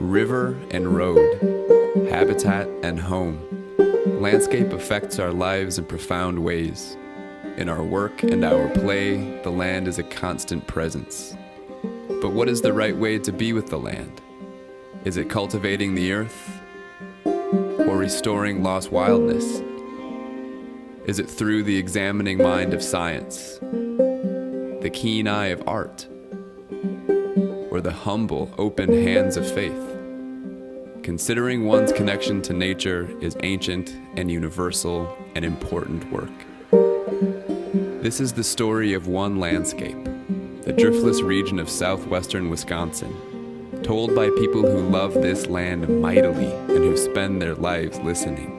River and road, habitat and home. Landscape affects our lives in profound ways. In our work and our play, the land is a constant presence. But what is the right way to be with the land? Is it cultivating the earth or restoring lost wildness? Is it through the examining mind of science, the keen eye of art, or the humble, open hands of faith? Considering one's connection to nature is ancient and universal and important work. This is the story of one landscape, the driftless region of southwestern Wisconsin, told by people who love this land mightily and who spend their lives listening.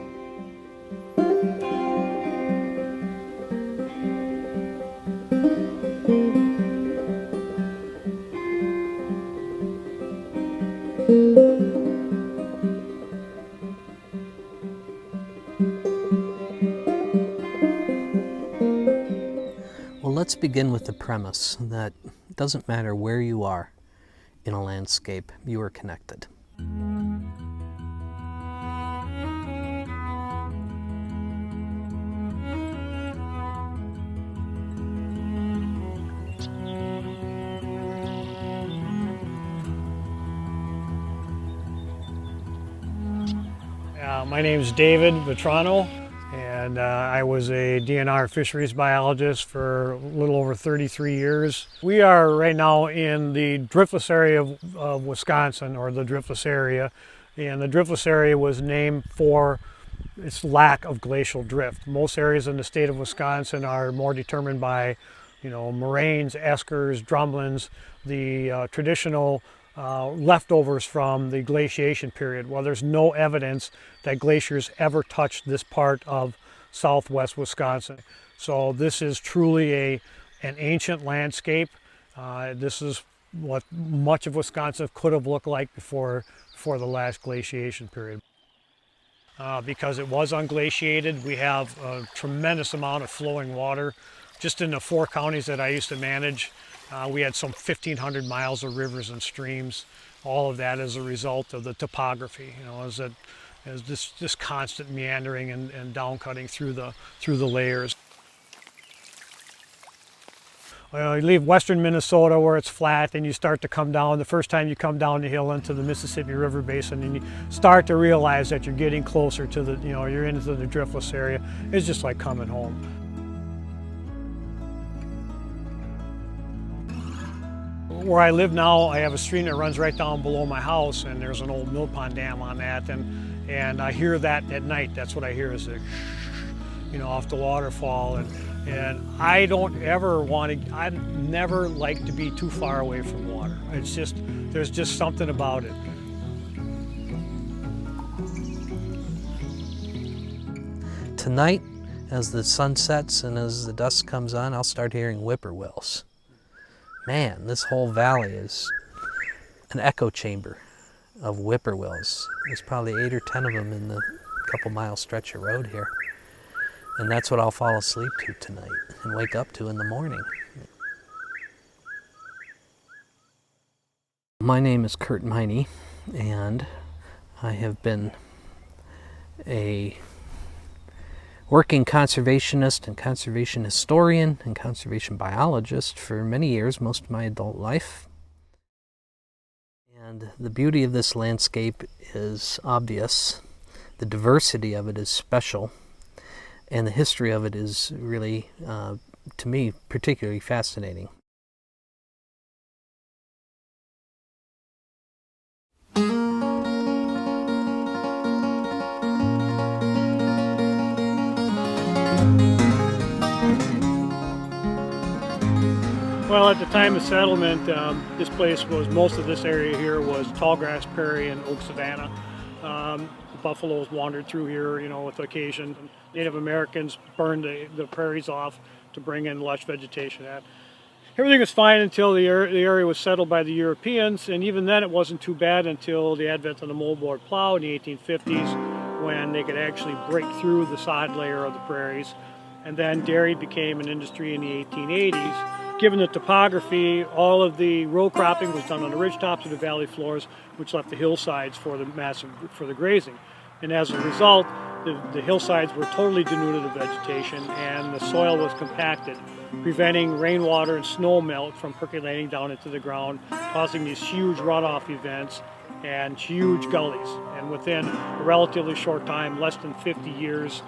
Well, let's begin with the premise that it doesn't matter where you are in a landscape, you are connected. My name is David Vetrano, and I was a DNR fisheries biologist for a little over 33 years. We are right now in the driftless area of Wisconsin, or the driftless area, and the driftless area was named for its lack of glacial drift. Most areas in the state of Wisconsin are more determined by, moraines, eskers, drumlins, the traditional leftovers from the glaciation period. Well, there's no evidence that glaciers ever touched this part of southwest Wisconsin. So this is truly an ancient landscape. This is what much of Wisconsin could have looked like before the last glaciation period. Because it was unglaciated, we have a tremendous amount of flowing water. Just in the 4 counties that I used to manage, we had some 1,500 miles of rivers and streams. All of that as a result of the topography, as this constant meandering and down cutting through the layers. Well, you leave western Minnesota where it's flat and you start to come down. The first time you come down the hill into the Mississippi River Basin, and you start to realize that you're getting closer to you're into the driftless area. It's just like coming home. Where I live now, I have a stream that runs right down below my house, and there's an old mill pond dam on that, and I hear that at night. That's what I hear, is the off the waterfall, and I don't ever I never like to be too far away from water. It's just, there's just something about it. Tonight, as the sun sets and as the dusk comes on, I'll start hearing whippoorwills. Man, this whole valley is an echo chamber of whippoorwills. There's probably 8 or 10 of them in the couple mile stretch of road here. And that's what I'll fall asleep to tonight and wake up to in the morning. My name is Kurt Miney, and I have been a working conservationist and conservation historian and conservation biologist for many years, most of my adult life. And the beauty of this landscape is obvious. The diversity of it is special. And the history of it is really, to me, particularly fascinating. Well, at the time of settlement, most of this area here was tallgrass prairie and oak savanna. Buffaloes wandered through here, with occasion. Native Americans burned the prairies off to bring in lush vegetation. Everything was fine until the area was settled by the Europeans, and even then it wasn't too bad until the advent of the moldboard plow in the 1850s, when they could actually break through the sod layer of the prairies. And then dairy became an industry in the 1880s. given the topography, all of the row cropping was done on the ridge tops of the valley floors, which left the hillsides for the grazing. And as a result, the hillsides were totally denuded of vegetation, and the soil was compacted, preventing rainwater and snow melt from percolating down into the ground, causing these huge runoff events and huge gullies. And within a relatively short time, less than 50 years,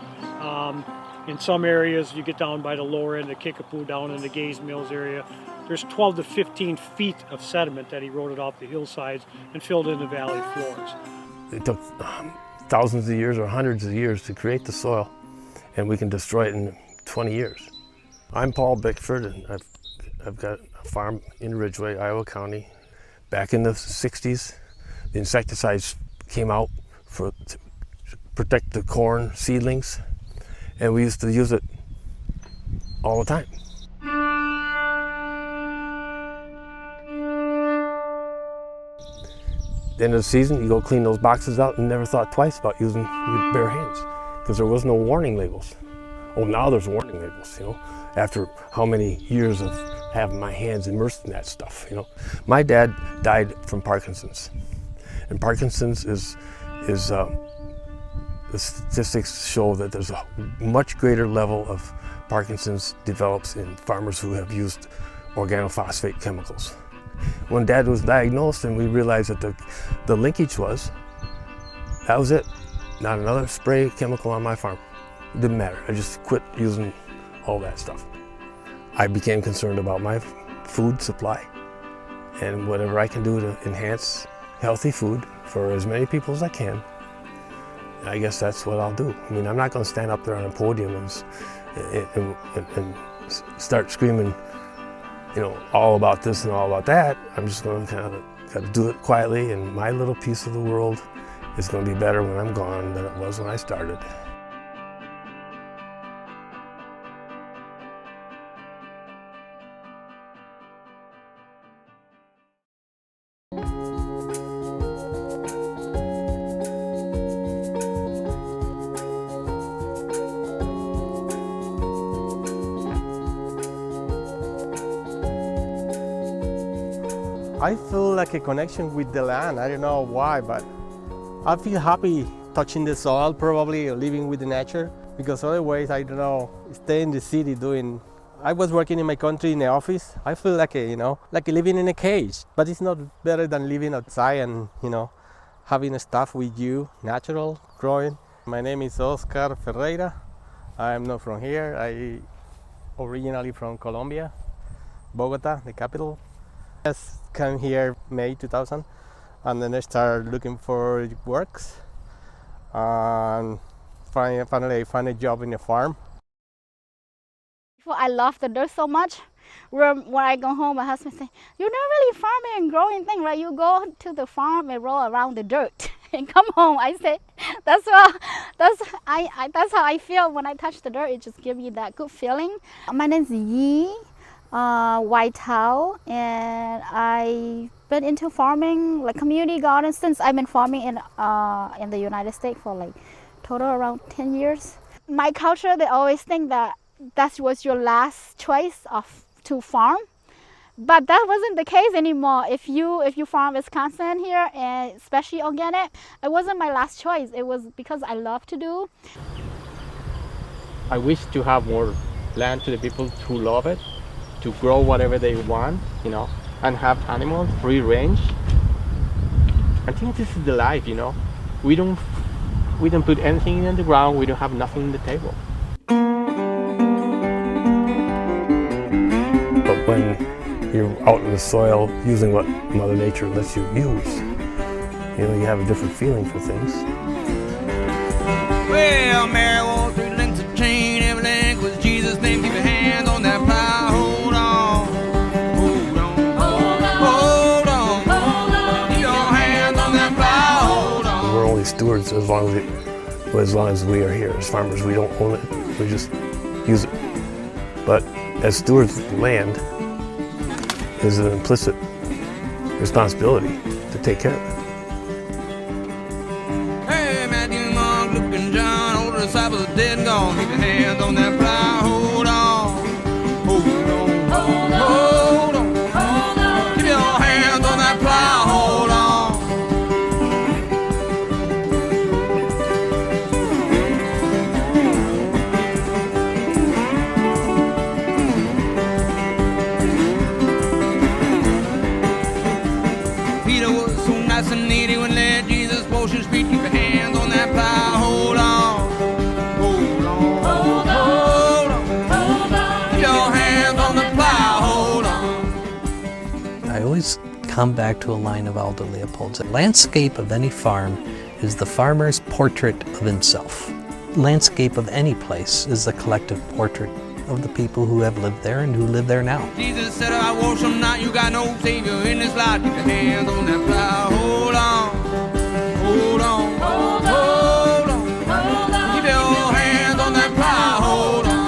in some areas, you get down by the lower end of Kickapoo, down in the Gaze Mills area, there's 12 to 15 feet of sediment that eroded off the hillsides and filled in the valley floors. It took thousands of years or hundreds of years to create the soil, and we can destroy it in 20 years. I'm Paul Bickford, and I've got a farm in Ridgway, Iowa County. Back in the 60s, the insecticides came out to protect the corn seedlings, and we used to use it all the time. At the end of the season, you go clean those boxes out and never thought twice about using your bare hands because there was no warning labels. Oh, now there's warning labels, you know, after how many years of having my hands immersed in that stuff, you know. My dad died from Parkinson's, and Parkinson's the statistics show that there's a much greater level of Parkinson's develops in farmers who have used organophosphate chemicals. When Dad was diagnosed and we realized that the linkage was, that was it. Not another spray chemical on my farm. It didn't matter. I just quit using all that stuff. I became concerned about my food supply and whatever I can do to enhance healthy food for as many people as I can. I guess that's what I'll do. I mean, I'm not going to stand up there on a podium and start screaming, you know, all about this and all about that. I'm just going to do it quietly, and my little piece of the world is going to be better when I'm gone than it was when I started. I feel like a connection with the land. I don't know why, but I feel happy touching the soil, probably living with the nature, because otherwise, I don't know, stay in the city I was working in my country in the office. I feel like like living in a cage, but it's not better than living outside and, having stuff with you, natural, growing. My name is Oscar Ferreira. I'm not from here. I originally from Colombia, Bogota, the capital. I came here May 2000, and then I started looking for works. And finally, I found a job in a farm. I love the dirt so much. When I go home, my husband says, "You're not really farming and growing things, right? You go to the farm and roll around the dirt and come home." I say, "That's how I feel when I touch the dirt. It just gives me that good feeling." My name's Yi. White Towel, and I've been into farming, like community gardens, since I've been farming in the United States for like total around 10 years. My culture, they always think that was your last choice to farm, but that wasn't the case anymore. If you farm Wisconsin here, and especially organic, it wasn't my last choice. It was because I love to do. I wish to have more land to the people who love it, to grow whatever they want, and have animals free range. I think this is the life, We don't put anything in the ground. We don't have nothing on the table. But when you're out in the soil using what Mother Nature lets you use, you have a different feeling for things. Well, Mary walked through links of chain, every link was Jesus' name. Keep your hands on that plow. Hold on, hold on, hold on, hold on. Keep your hands on that plow. Hold on. We're only stewards as long as we are here. As farmers, we don't own it. We just use it. But as stewards of the land, there's an implicit responsibility to take care of it. Hey, Matthew, Mark, Luke, and John, all the disciples are dead and gone. Keep your hands on that plow. Hold on, hold on, hold on. I always come back to a line of Aldo Leopold's. The landscape of any farm is the farmer's portrait of himself. Landscape of any place is the collective portrait of the people who have lived there and who live there now. Jesus said, I wash them not, you got no savior in this life. Keep your hands on that plow. Hold on, hold on, hold on, hold on. Keep your hands on that plow. Hold on.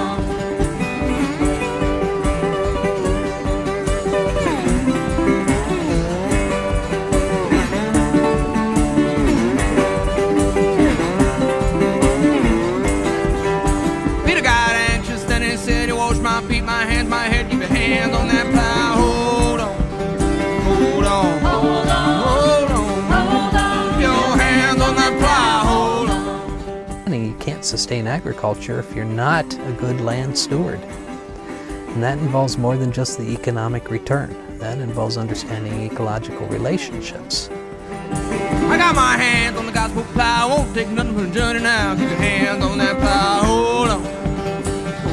Peter got anxious, then he said, you wash my feet, my hands, my head. Keep your hands on that plow. Hold on, hold on, hold on, hold on. Keep your hands on that plow. Hold on. You can't sustain agriculture if you're not a good land steward. And that involves more than just the economic return. That involves understanding ecological relationships. I got my hands on the gospel plow. Won't take nothing for the journey now. Keep your hands on that plow. Hold on,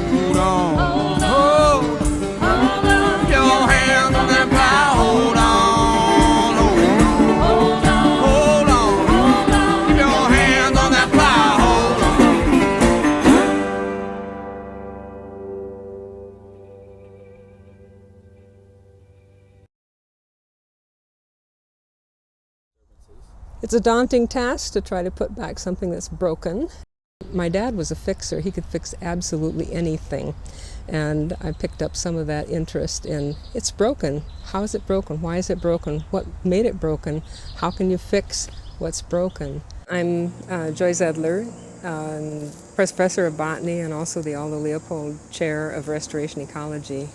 hold on, hold on, hold on. Keep your hands on that plow. Hold on, hold on, hold on, hold on. Keep your hands on that plow. Hold on. It's a daunting task to try to put back something that's broken. My dad was a fixer. He could fix absolutely anything. And I picked up some of that interest in, it's broken. How is it broken? Why is it broken? What made it broken? How can you fix what's broken? I'm Joy Zedler, professor of botany and also the Aldo Leopold Chair of Restoration Ecology.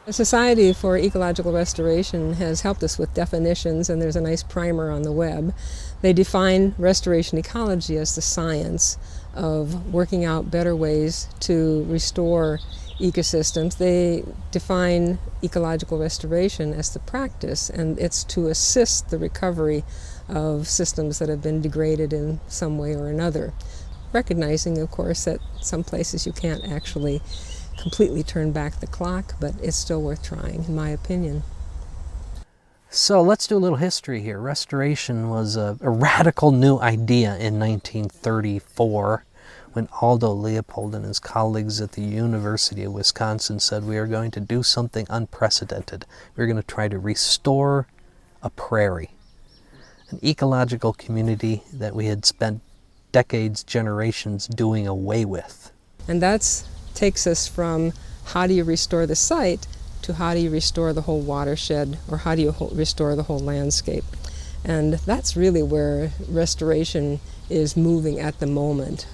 The Society for Ecological Restoration has helped us with definitions, and there's a nice primer on the web. They define restoration ecology as the science of working out better ways to restore ecosystems. They define ecological restoration as the practice, and it's to assist the recovery of systems that have been degraded in some way or another. Recognizing, of course, that some places you can't actually completely turn back the clock, but it's still worth trying, in my opinion. So let's do a little history here. Restoration was a radical new idea in 1934 when Aldo Leopold and his colleagues at the University of Wisconsin said we are going to do something unprecedented. We're going to try to restore a prairie, an ecological community that we had spent decades, generations doing away with. And that takes us from how do you restore the site to how do you restore the whole watershed, or how do you restore the whole landscape. And that's really where restoration is moving at the moment.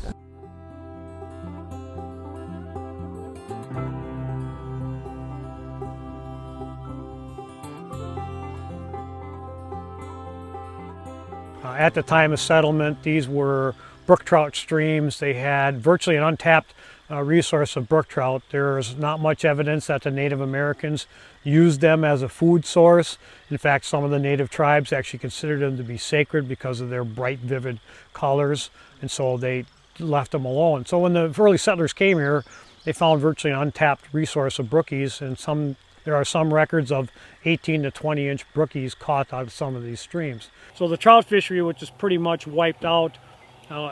At the time of settlement, these were brook trout streams. They had virtually an untapped resource of brook trout. There's not much evidence that the Native Americans used them as a food source. In fact, some of the native tribes actually considered them to be sacred because of their bright, vivid colors, and so they left them alone. So when the early settlers came here, they found virtually an untapped resource of brookies, and there are some records of 18 to 20 inch brookies caught out of some of these streams. So the trout fishery, which is pretty much wiped out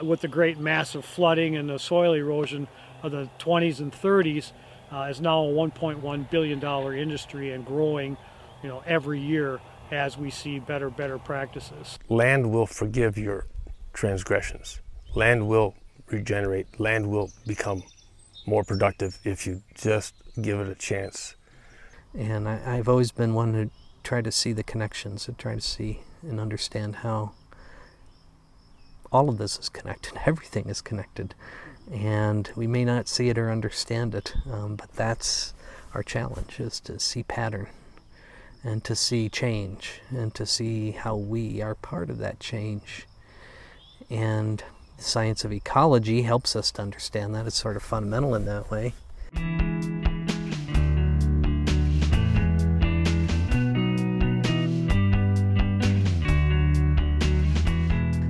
with the great massive flooding and the soil erosion of the 20s and 30s, is now a $1.1 billion industry and growing, every year as we see better practices. Land will forgive your transgressions. Land will regenerate. Land will become more productive if you just give it a chance. And I've always been one who tried to see the connections, to try to see and understand how all of this is connected. Everything is connected. And we may not see it or understand it, but that's our challenge, is to see pattern and to see change and to see how we are part of that change. And the science of ecology helps us to understand that. It's sort of fundamental in that way.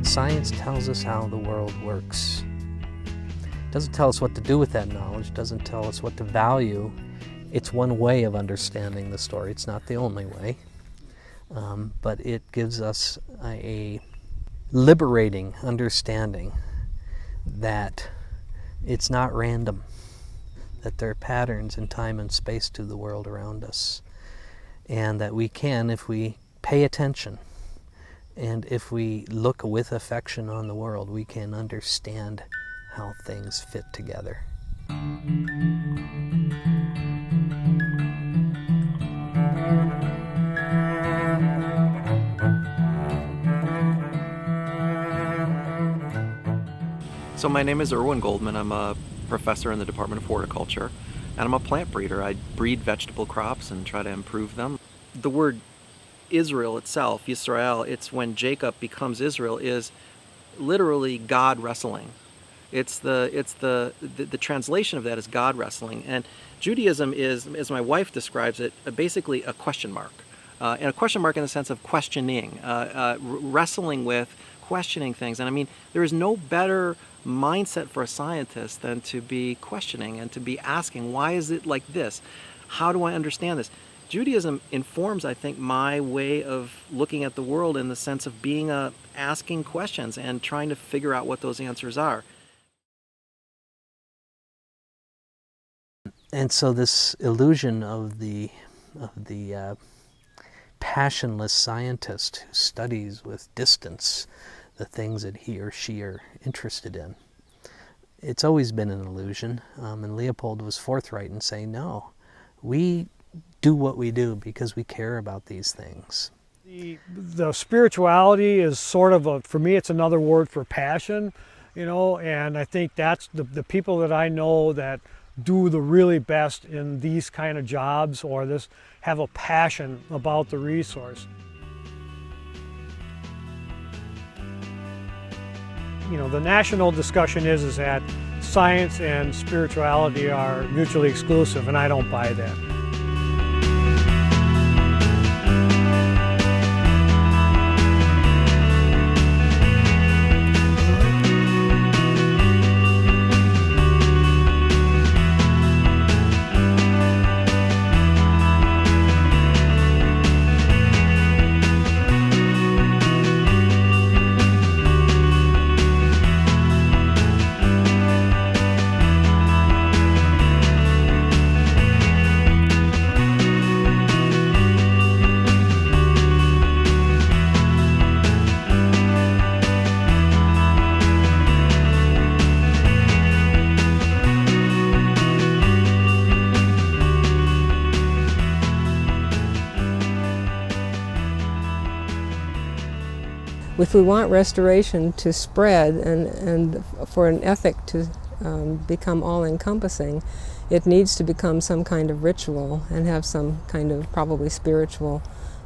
Science tells us how the world works. It doesn't tell us what to do with that knowledge, doesn't tell us what to value It's one way of understanding the story. It's not the only way, but it gives us a liberating understanding that it's not random, that there are patterns in time and space to the world around us, and that we can, if we pay attention and if we look with affection on the world, we can understand how things fit together. So my name is Erwin Goldman. I'm a professor in the Department of Horticulture, and I'm a plant breeder. I breed vegetable crops and try to improve them. The word Israel itself, Yisrael, it's when Jacob becomes Israel, is literally God wrestling. It's the translation of that is God wrestling. And Judaism is, as my wife describes it, basically a question mark. And a question mark in the sense of questioning, wrestling with, questioning things. And I mean, there is no better mindset for a scientist than to be questioning and to be asking, why is it like this? How do I understand this? Judaism informs, I think, my way of looking at the world in the sense of being asking questions and trying to figure out what those answers are. And so this illusion of the passionless scientist who studies with distance the things that he or she are interested in, it's always been an illusion. And Leopold was forthright in saying, no, we do what we do because we care about these things. The spirituality is sort of for me, it's another word for passion, you know, and I think that's the people that I know that do the really best in these kind of jobs or this have a passion about the resource. You know, the national discussion is that science and spirituality are mutually exclusive, and I don't buy that. If we want restoration to spread and for an ethic to become all-encompassing, it needs to become some kind of ritual and have some kind of probably spiritual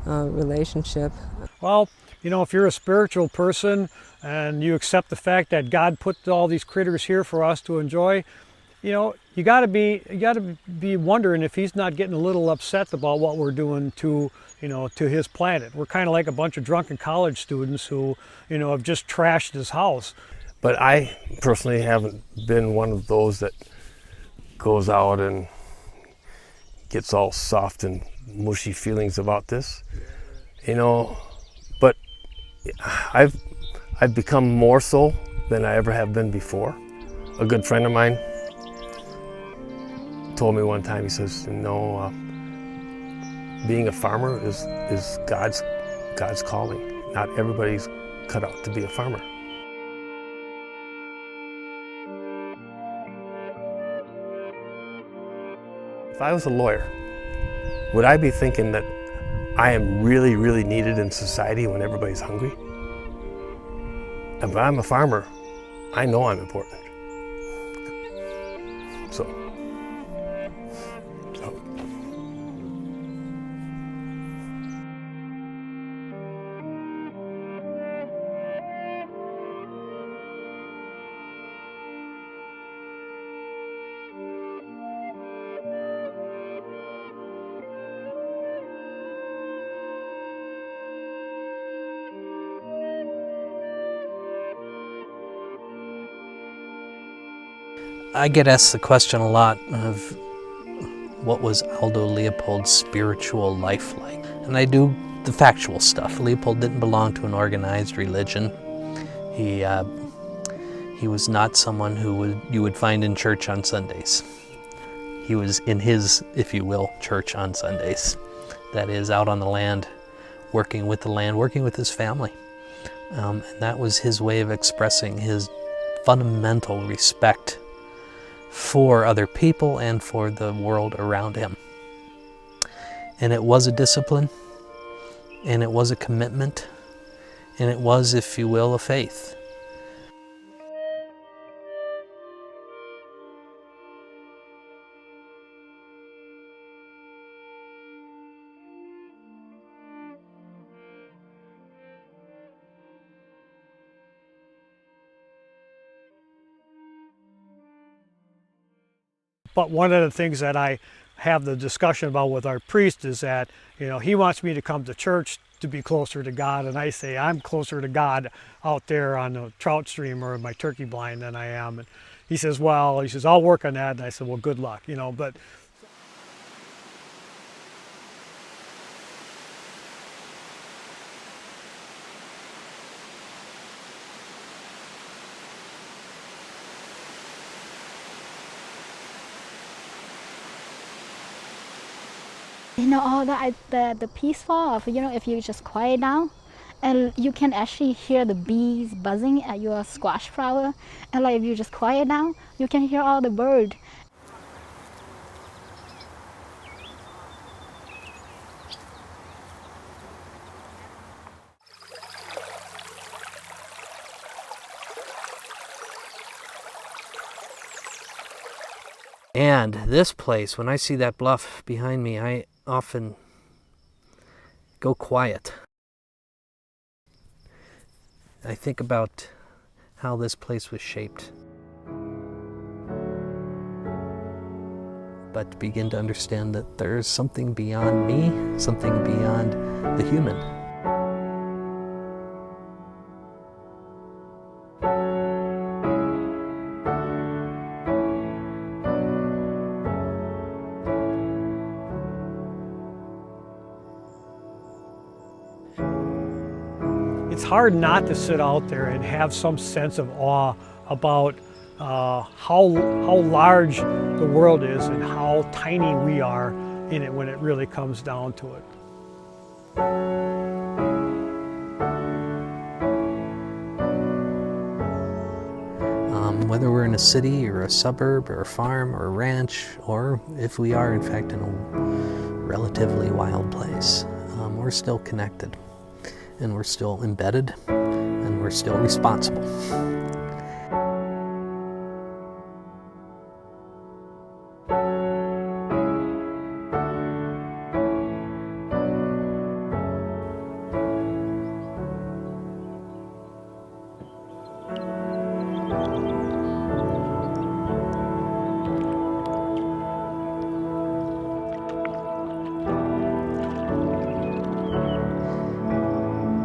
relationship. Well, you know, if you're a spiritual person and you accept the fact that God put all these critters here for us to enjoy, you know, you got to be wondering if he's not getting a little upset about what we're doing to, you know, to his planet. We're kind of like a bunch of drunken college students who, you know, have just trashed his house. But I personally haven't been one of those that goes out and gets all soft and mushy feelings about this, you know. But I've become more so than I ever have been before. A good friend of mine told me one time, he says, you know, being a farmer is God's calling. Not everybody's cut out to be a farmer. If I was a lawyer, would I be thinking that I am really, really needed in society when everybody's hungry? If I'm a farmer, I know I'm important. So. I get asked the question a lot of what was Aldo Leopold's spiritual life like? And I do the factual stuff. Leopold didn't belong to an organized religion. He was not someone who you would find in church on Sundays. He was in his, if you will, church on Sundays. That is, out on the land, working with the land, working with his family. And that was his way of expressing his fundamental respect for other people and for the world around him. And it was a discipline, and it was a commitment, and it was, if you will, a faith. But one of the things that I have the discussion about with our priest is that, you know, he wants me to come to church to be closer to God, and I say I'm closer to God out there on the trout stream or my turkey blind than I am. And he says, well, I'll work on that. And I said, well, good luck, you know. But you know, all the peaceful of, you know, if you just quiet down, and you can actually hear the bees buzzing at your squash flower, and like if you just quiet down, you can hear all the birds. And this place, when I see that bluff behind me, I often go quiet. I think about how this place was shaped, but begin to understand that there's something beyond me, something beyond the human. it's hard not to sit out there and have some sense of awe about how large the world is and how tiny we are in it when it really comes down to it. Whether we're in a city or a suburb or a farm or a ranch, or if we are in fact in a relatively wild place, we're still connected, and we're still embedded, and we're still responsible.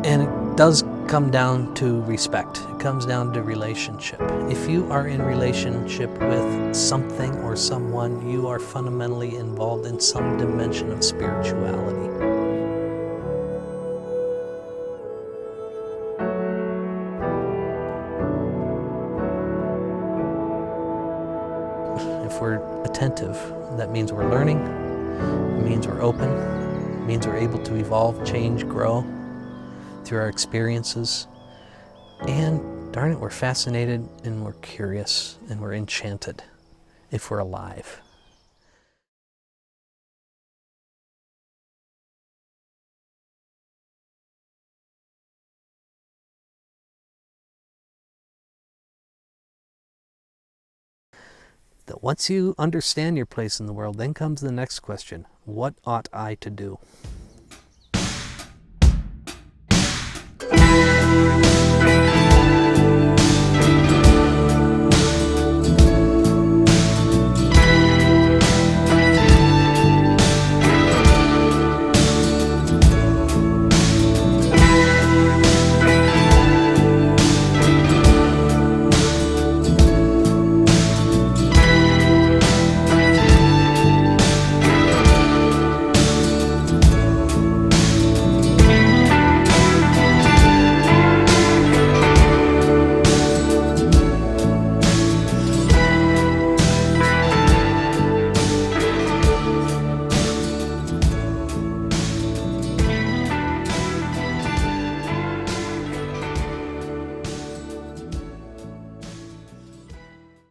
And it does come down to respect. It comes down to relationship. If you are in relationship with something or someone, you are fundamentally involved in some dimension of spirituality. If we're attentive, that means we're learning, it means we're open, it means we're able to evolve, change, grow through our experiences, and darn it, we're fascinated and we're curious and we're enchanted if we're alive. That once you understand your place in the world, then comes the next question: what ought I to do?